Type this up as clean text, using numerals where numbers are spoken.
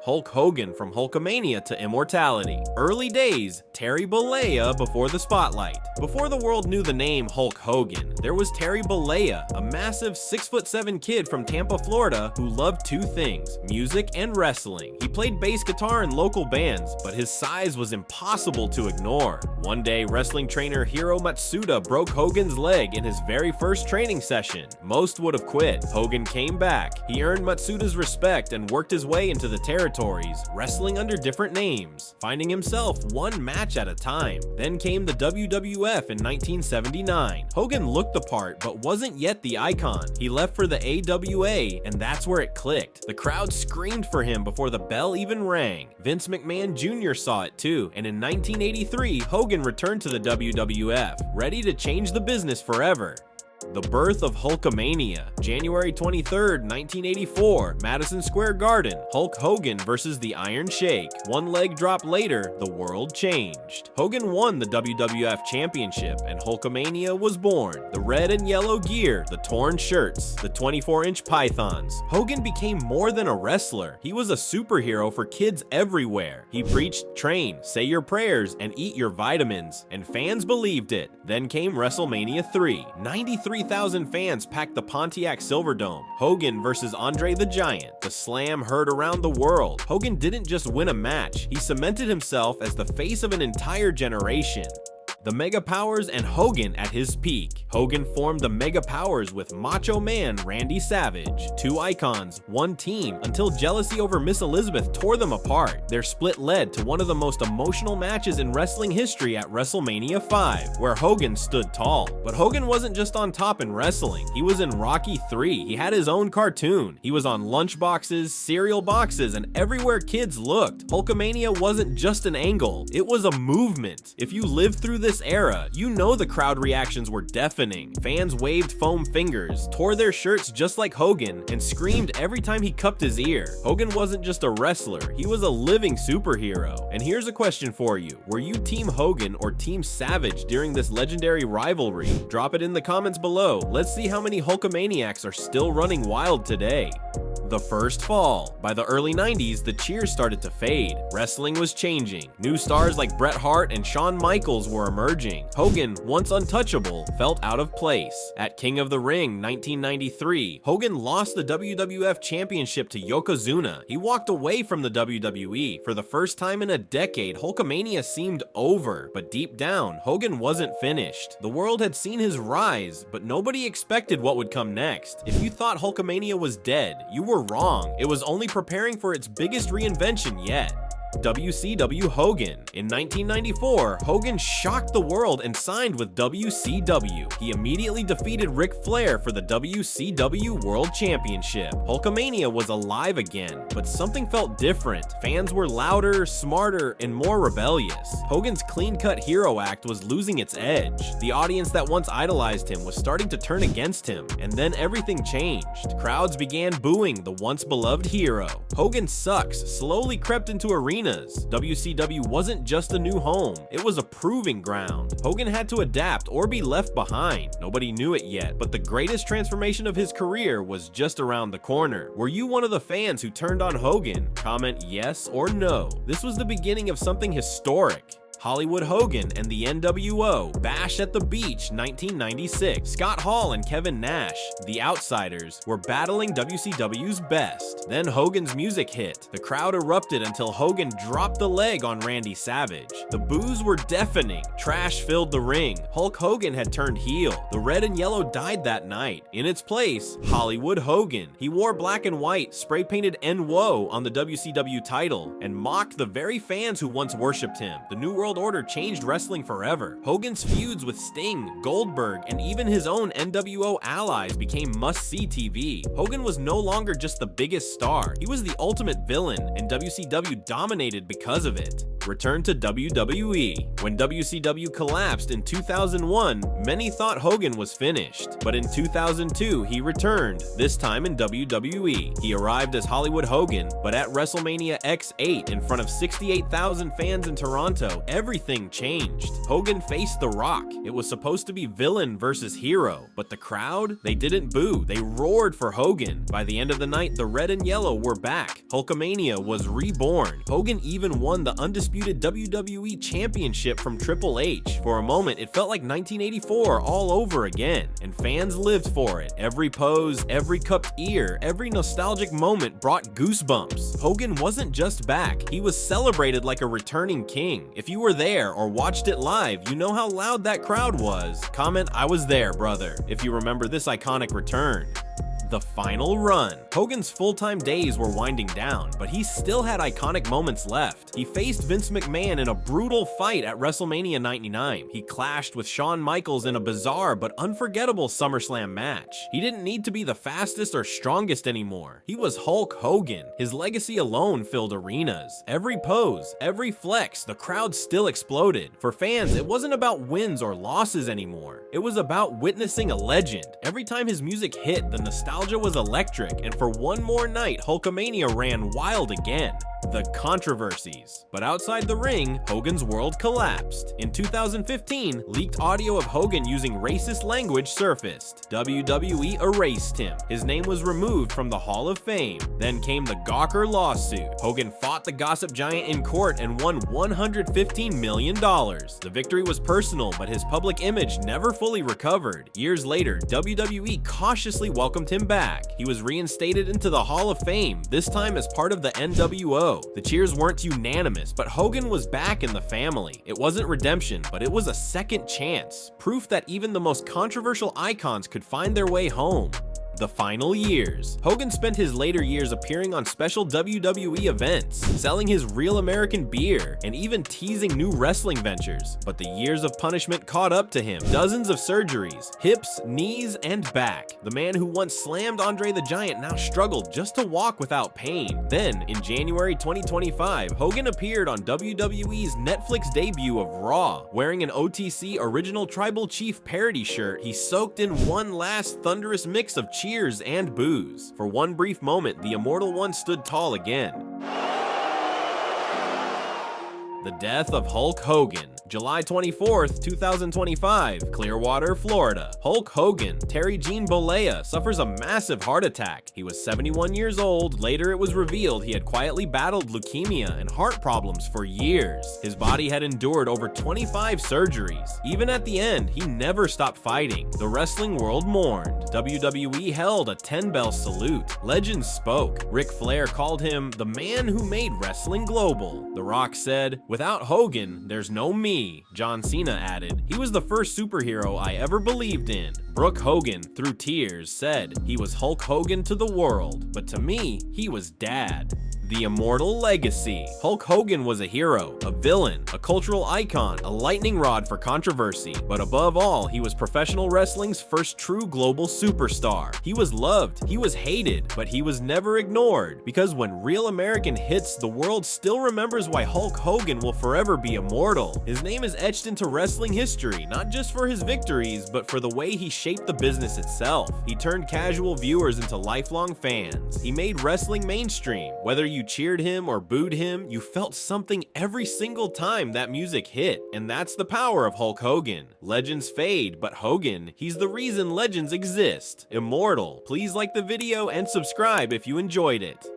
Hulk Hogan from Hulkamania to immortality. Early days, Terry Bollea before the spotlight. Before the world knew the name Hulk Hogan, there was Terry Bollea, a massive 6'7" kid from Tampa, Florida, who loved two things, music and wrestling. He played bass guitar in local bands, but his size was impossible to ignore. One day, wrestling trainer Hiro Matsuda broke Hogan's leg in his very first training session. Most would have quit. Hogan came back. He earned Matsuda's respect and worked his way into the territories, wrestling under different names, finding himself one match at a time. Then came the WWF in 1979. Hogan looked the part, but wasn't yet the icon. He left for the AWA, and that's where it clicked. The crowd screamed for him before the bell even rang. Vince McMahon Jr. saw it too, and in 1983, Hogan returned to the WWF, ready to change the business forever. The birth of Hulkamania, January 23rd, 1984, Madison Square Garden, Hulk Hogan versus the Iron Sheik. One leg drop later, the world changed. Hogan won the WWF Championship, and Hulkamania was born. The red and yellow gear, the torn shirts, the 24-inch pythons. Hogan became more than a wrestler. He was a superhero for kids everywhere. He preached, train, say your prayers, and eat your vitamins, and fans believed it. Then came WrestleMania 3. 93,000 fans packed the Pontiac Silverdome. Hogan versus Andre the Giant. The slam heard around the world. Hogan didn't just win a match, he cemented himself as the face of an entire generation. The Mega Powers and Hogan at his peak. Hogan formed the Mega Powers with Macho Man Randy Savage. Two icons, one team, until jealousy over Miss Elizabeth tore them apart. Their split led to one of the most emotional matches in wrestling history at WrestleMania 5, where Hogan stood tall. But Hogan wasn't just on top in wrestling. He was in Rocky 3. He had his own cartoon. He was on lunchboxes, cereal boxes, and everywhere kids looked. Hulkamania wasn't just an angle. It was a movement. If you lived through this era, you know the crowd reactions were deafening. Fans waved foam fingers, tore their shirts just like Hogan, and screamed every time he cupped his ear. Hogan wasn't just a wrestler, he was a living superhero. And here's a question for you. Were you Team Hogan or Team Savage during this legendary rivalry? Drop it in the comments below. Let's see how many Hulkamaniacs are still running wild today. The first fall. By the early 90s, the cheers started to fade. Wrestling was changing. New stars like Bret Hart and Shawn Michaels were emerging. Hogan, once untouchable, felt out of place. At King of the Ring 1993, Hogan lost the WWF Championship to Yokozuna. He walked away from the WWE. For the first time in a decade, Hulkamania seemed over. But deep down, Hogan wasn't finished. The world had seen his rise, but nobody expected what would come next. If you thought Hulkamania was dead, you were wrong. It was only preparing for its biggest reinvention yet. WCW Hogan. In 1994, Hogan shocked the world and signed with WCW. He immediately defeated Ric Flair for the WCW World Championship. Hulkamania was alive again, but something felt different. Fans were louder, smarter, and more rebellious. Hogan's clean-cut hero act was losing its edge. The audience that once idolized him was starting to turn against him, and then everything changed. Crowds began booing the once beloved hero. Hogan sucks slowly crept into arenas. WCW wasn't just a new home, it was a proving ground. Hogan had to adapt or be left behind. Nobody knew it yet, but the greatest transformation of his career was just around the corner. Were you one of the fans who turned on Hogan? Comment yes or no. This was the beginning of something historic. Hollywood Hogan and the NWO, Bash at the Beach 1996. Scott Hall and Kevin Nash, the Outsiders, were battling WCW's best. Then Hogan's music hit. The crowd erupted until Hogan dropped the leg on Randy Savage. The boos were deafening. Trash filled the ring. Hulk Hogan had turned heel. The red and yellow died that night. In its place, Hollywood Hogan. He wore black and white, spray-painted NWO on the WCW title, and mocked the very fans who once worshipped him. The New World Order changed wrestling forever. Hogan's feuds with Sting, Goldberg, and even his own NWO allies became must-see TV. Hogan was no longer just the biggest star, he was the ultimate villain, and WCW dominated because of it. returned to WWE. When WCW collapsed in 2001, many thought Hogan was finished, but in 2002 he returned, this time in WWE. He arrived as Hollywood Hogan, but at WrestleMania X8 in front of 68,000 fans in Toronto, everything changed. Hogan faced The Rock. It was supposed to be villain versus hero, but the crowd, they didn't boo, they roared for Hogan. By the end of the night, the red and yellow were back. Hulkamania was reborn. Hogan even won the undisputed WWE Championship from Triple H. For a moment, it felt like 1984 all over again, and fans lived for it. Every pose, every cupped ear, every nostalgic moment brought goosebumps. Hogan wasn't just back, he was celebrated like a returning king. If you were there or watched it live, you know how loud that crowd was. Comment, "I was there, brother," if you remember this iconic return. The final run. Hogan's full-time days were winding down, but he still had iconic moments left. He faced Vince McMahon in a brutal fight at WrestleMania 99. He clashed with Shawn Michaels in a bizarre but unforgettable SummerSlam match. He didn't need to be the fastest or strongest anymore. He was Hulk Hogan. His legacy alone filled arenas. Every pose, every flex, the crowd still exploded. For fans, it wasn't about wins or losses anymore. It was about witnessing a legend. Every time his music hit, the nostalgia was electric, and for one more night, Hulkamania ran wild again. The controversies. But outside the ring, Hogan's world collapsed. In 2015, leaked audio of Hogan using racist language surfaced. WWE erased him. His name was removed from the Hall of Fame. Then came the Gawker lawsuit. Hogan fought the gossip giant in court and won $115 million. The victory was personal, but his public image never fully recovered. Years later, WWE cautiously welcomed him back. He was reinstated into the Hall of Fame, this time as part of the NWO. The cheers weren't unanimous, but Hogan was back in the family. It wasn't redemption, but it was a second chance. Proof that even the most controversial icons could find their way home. The final years. Hogan spent his later years appearing on special WWE events, selling his Real American beer, and even teasing new wrestling ventures. But the years of punishment caught up to him. Dozens of surgeries, hips, knees, and back. The man who once slammed Andre the Giant now struggled just to walk without pain. Then, in January 2025, Hogan appeared on WWE's Netflix debut of Raw. Wearing an OTC Original Tribal Chief parody shirt, he soaked in one last thunderous mix of cheers and boos. For one brief moment, the Immortal One stood tall again. The death of Hulk Hogan. July 24th, 2025, Clearwater, Florida. Hulk Hogan, Terry Gene Bollea, suffers a massive heart attack. He was 71 years old. Later it was revealed he had quietly battled leukemia and heart problems for years. His body had endured over 25 surgeries. Even at the end, he never stopped fighting. The wrestling world mourned. WWE held a 10-bell salute. Legends spoke. Ric Flair called him the man who made wrestling global. The Rock said, "Without Hogan, there's no me." John Cena added, "He was the first superhero I ever believed in." Brooke Hogan, through tears, said, "He was Hulk Hogan to the world, but to me, he was Dad." The immortal legacy. Hulk Hogan was a hero, a villain, a cultural icon, a lightning rod for controversy, but above all, he was professional wrestling's first true global superstar. He was loved, he was hated, but he was never ignored, because when Real American hits, the world still remembers why Hulk Hogan will forever be immortal. His name is etched into wrestling history, not just for his victories, but for the way he shaped the business itself. He turned casual viewers into lifelong fans. He made wrestling mainstream. Whether you cheered him or booed him, you felt something every single time that music hit. And that's the power of Hulk Hogan. Legends fade, but Hogan, he's the reason legends exist. Immortal. Please like the video and subscribe if you enjoyed it.